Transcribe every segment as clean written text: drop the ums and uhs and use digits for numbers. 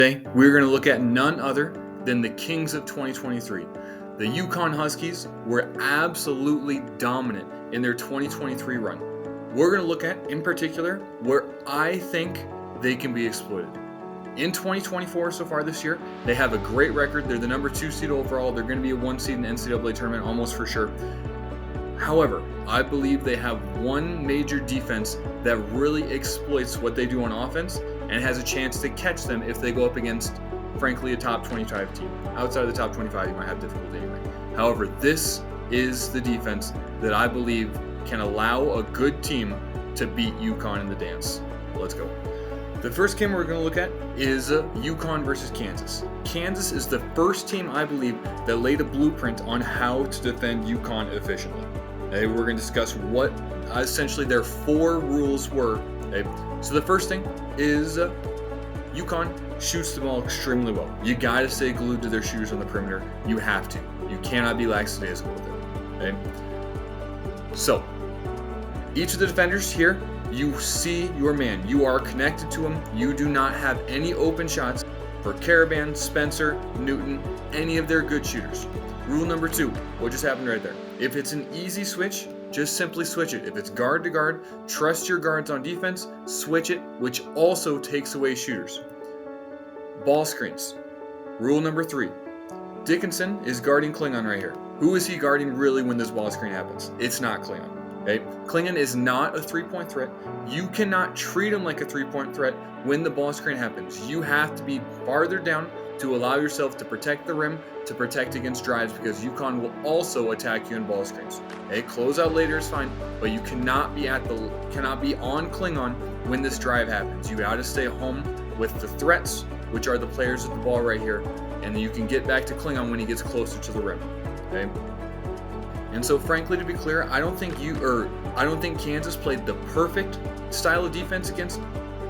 Today, we're going to look at none other than the Kings of 2023. The UConn Huskies were absolutely dominant in their 2023 run. We're going to look at, in particular, where I think they can be exploited. In 2024 so far this year, they have a great record. They're the number 2 seed overall. They're going to be a 1 seed in the NCAA tournament almost for sure. However, I believe they have one major defense that really exploits what they do on offense and has a chance to catch them if they go up against, frankly, a top 25 team. Outside of the top 25, you might have difficulty anyway. However, this is the defense that I believe can allow a good team to beat UConn in the dance. Let's go. The first game we're going to look at is UConn versus Kansas. Kansas is the first team, I believe, that laid a blueprint on how to defend UConn efficiently. Okay, we're going to discuss what essentially their 4 rules were. Okay. So the first thing is UConn shoots the ball extremely well. You got to stay glued to their shooters on the perimeter. You have to. You cannot be lackadaisical with it. Okay. So each of the defenders here, you see your man. You are connected to him. You do not have any open shots for Caravan, Spencer, Newton, any of their good shooters. Rule number 2, what just happened right there? If it's an easy switch, just simply switch it. If it's guard to guard, trust your guards on defense, switch it, which also takes away shooters. Ball screens. Rule number 3, Dickinson is guarding Klingon right here. Who is he guarding really when this ball screen happens? It's not Klingon. Okay? Klingon is not a 3-point threat. You cannot treat him like a 3-point threat when the ball screen happens. You have to be farther down to allow yourself to protect the rim, to protect against drives, because UConn will also attack you in ball screens. Okay, close out later is fine, but you cannot be on Klingon when this drive happens. You got to stay home with the threats, which are the players with the ball right here, and then you can get back to Klingon when he gets closer to the rim. Okay. And so, frankly, to be clear, I don't think Kansas played the perfect style of defense against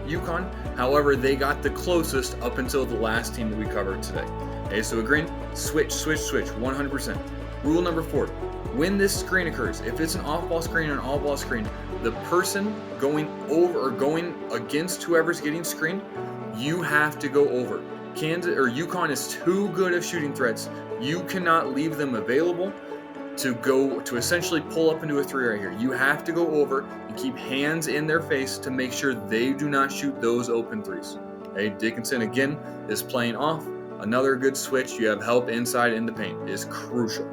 UConn. However, they got the closest up until the last team that we covered today. Okay, so agreeing, switch, 100%. Rule number 4, when this screen occurs, if it's an off-ball screen or an all-ball screen, the person going over or going against whoever's getting screened, you have to go over. UConn is too good of shooting threats. You cannot leave them available to essentially pull up into a 3 right here. You have to go over and keep hands in their face to make sure they do not shoot those open 3s. Okay, Dickinson again is playing off. Another good switch. You have help inside in the paint is crucial.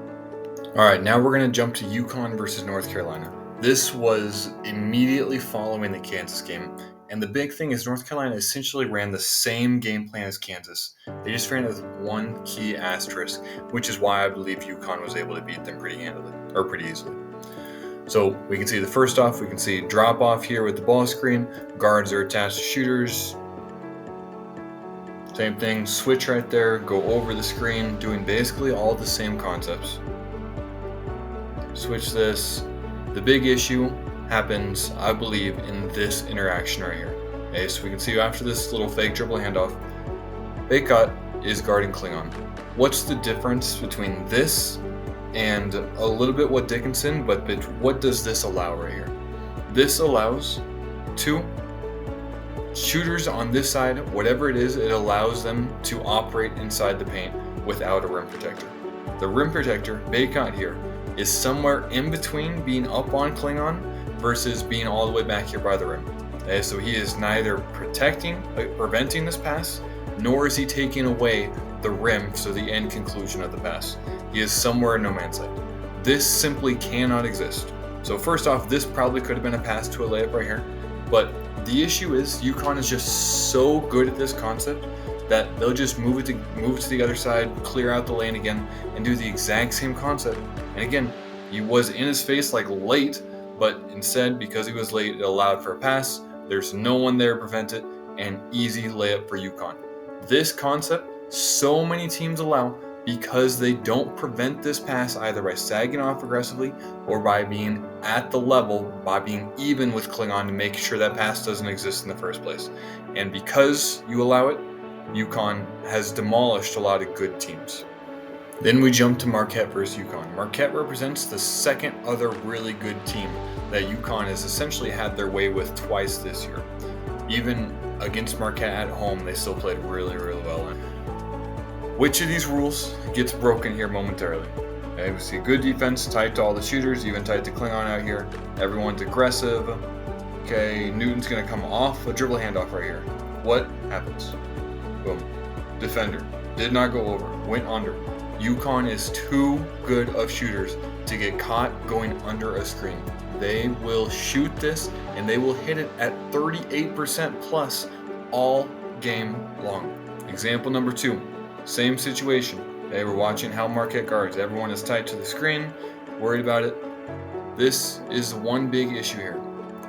All right, now we're going to jump to UConn versus North Carolina. This was immediately following the Kansas game. And the big thing is North Carolina essentially ran the same game plan as Kansas. They just ran it with one key asterisk, which is why I believe UConn was able to beat them pretty easily. So we can see the first off, we can see drop off here with the ball screen. Guards are attached to shooters. Same thing, switch right there, go over the screen, doing basically all the same concepts. Switch this. The big issue happens, I believe, in this interaction right here. Okay, so we can see after this little fake dribble handoff, Baycott is guarding Klingon. What's the difference between this and a little bit what Dickinson, but what does this allow right here? This allows 2 shooters on this side, whatever it is, it allows them to operate inside the paint without a rim protector. The rim protector, Baycott here, is somewhere in between being up on Klingon versus being all the way back here by the rim. Okay, so he is neither preventing this pass, nor is he taking away the rim, so the end conclusion of the pass. He is somewhere in no man's land. This simply cannot exist. So first off, this probably could have been a pass to a layup right here, but the issue is UConn is just so good at this concept that they'll just move it to the other side, clear out the lane again, and do the exact same concept. And again, he was in his face like late, but instead, because he was late, it allowed for a pass. There's no one there to prevent it, and easy layup for UConn. This concept, so many teams allow because they don't prevent this pass either by sagging off aggressively or by being at the level, by being even with Klingon to make sure that pass doesn't exist in the first place. And because you allow it, UConn has demolished a lot of good teams. Then we jump to Marquette versus UConn. Marquette represents the second other really good team that UConn has essentially had their way with twice this year. Even against Marquette at home, they still played really, really well. Which of these rules gets broken here momentarily? Okay, we see good defense, tight to all the shooters, even tight to Klingon out here. Everyone's aggressive. Okay, Newton's going to come off a dribble handoff right here. What happens? Boom. Defender. Did not go over. Went under. UConn is too good of shooters to get caught going under a screen. They will shoot this and they will hit it at 38% plus all game long. Example number 2. Same situation. They were watching how Marquette guards. Everyone is tight to the screen, worried about it. This is one big issue here.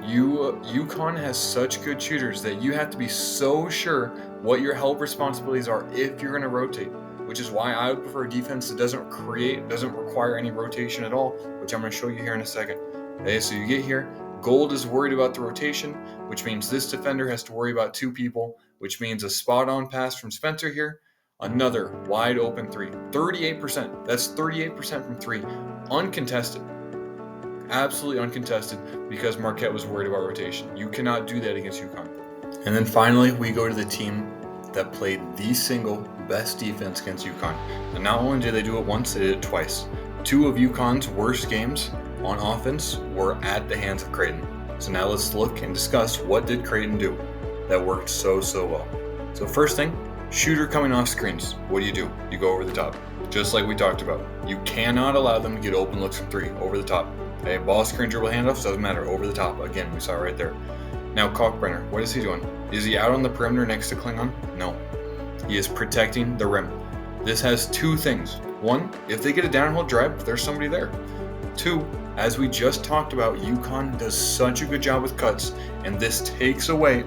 UConn has such good shooters that you have to be so sure what your help responsibilities are if you're going to rotate, which is why I would prefer a defense that doesn't require any rotation at all, which I'm going to show you here in a second. Okay, so you get here, Gold is worried about the rotation, which means this defender has to worry about 2 people, which means a spot-on pass from Spencer here, another wide open 3. 38%. That's 38% from 3. Uncontested. Absolutely uncontested because Marquette was worried about rotation. You cannot do that against UConn. And then finally, we go to the team that played the single best defense against UConn. And not only did they do it once, they did it twice. 2 of UConn's worst games on offense were at the hands of Creighton. So now let's look and discuss what did Creighton do that worked so well. So first thing, shooter coming off screens. What do? You go over the top. Just like we talked about. You cannot allow them to get open looks from 3 over the top. Okay, ball screen, dribble handoffs, doesn't matter, over the top. Again, we saw it right there. Now Kalkbrenner, what is he doing? Is he out on the perimeter next to Klingon? No. He is protecting the rim. This has 2 things. 1, if they get a downhill drive, there's somebody there. 2, as we just talked about, UConn does such a good job with cuts, and this takes away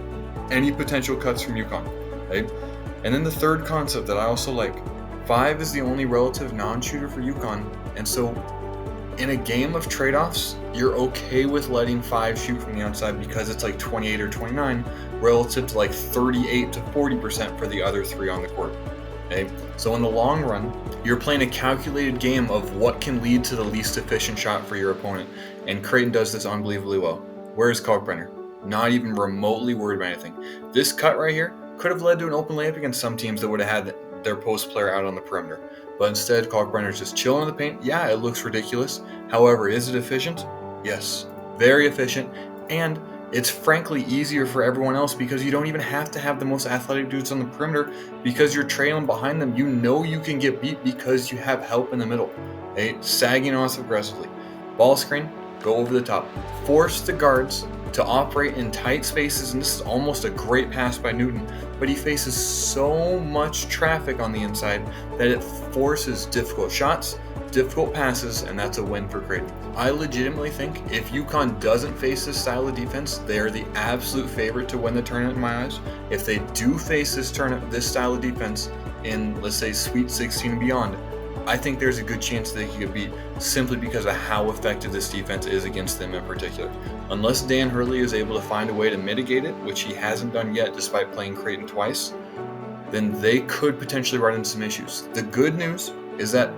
any potential cuts from UConn. Okay? And then the third concept that I also like, 5 is the only relative non-shooter for UConn, and so in a game of trade-offs, you're okay with letting 5 shoot from the outside because it's like 28 or 29 relative to like 38 to 40% for the other 3 on the court. Okay? So in the long run, you're playing a calculated game of what can lead to the least efficient shot for your opponent, and Creighton does this unbelievably well. Where's Kalkbrenner? Not even remotely worried about anything. This cut right here could have led to an open layup against some teams that would have had their post player out on the perimeter. But instead, Kalkbrenner's just chilling in the paint. Yeah, it looks ridiculous. However, is it efficient? Yes, very efficient. And it's frankly easier for everyone else because you don't even have to have the most athletic dudes on the perimeter because you're trailing behind them. You know you can get beat because you have help in the middle. Okay? Sagging off aggressively. Ball screen, go over the top. Force the guards to operate in tight spaces, and this is almost a great pass by Newton, but he faces so much traffic on the inside that it forces difficult shots, difficult passes, and that's a win for Creighton. I legitimately think if UConn doesn't face this style of defense, they are the absolute favorite to win the tournament in my eyes. If they do face this style of defense in, let's say, Sweet 16 and beyond, I think there's a good chance they could get beat simply because of how effective this defense is against them in particular. Unless Dan Hurley is able to find a way to mitigate it, which he hasn't done yet despite playing Creighton twice, then they could potentially run into some issues. The good news is that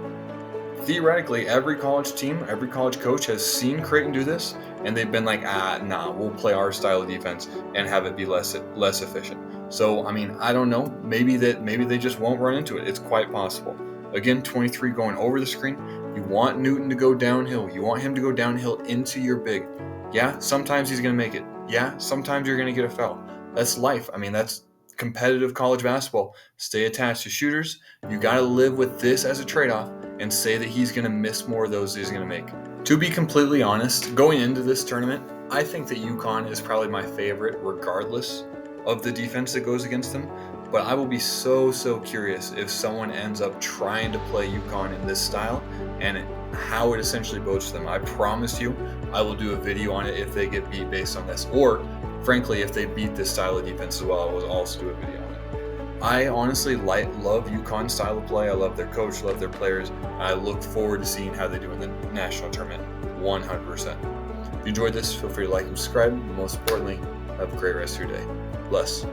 theoretically every college team, every college coach has seen Creighton do this, and they've been like, nah, we'll play our style of defense and have it be less efficient. So, I mean, I don't know. Maybe they just won't run into it. It's quite possible. Again, 23 going over the screen. You want Newton to go downhill. You want him to go downhill into your big. Yeah, sometimes he's going to make it. Yeah, sometimes you're going to get a foul. That's life. I mean, that's competitive college basketball. Stay attached to shooters. You got to live with this as a trade-off and say that he's going to miss more of those he's going to make. To be completely honest, going into this tournament, I think that UConn is probably my favorite regardless of the defense that goes against them. But I will be so curious if someone ends up trying to play UConn in this style and how it essentially bodes for them. I promise you, I will do a video on it if they get beat based on this. Or, frankly, if they beat this style of defense as well, I will also do a video on it. I honestly love UConn's style of play. I love their coach, love their players. I look forward to seeing how they do in the national tournament, 100%. If you enjoyed this, feel free to like and subscribe. And most importantly, have a great rest of your day. Bless.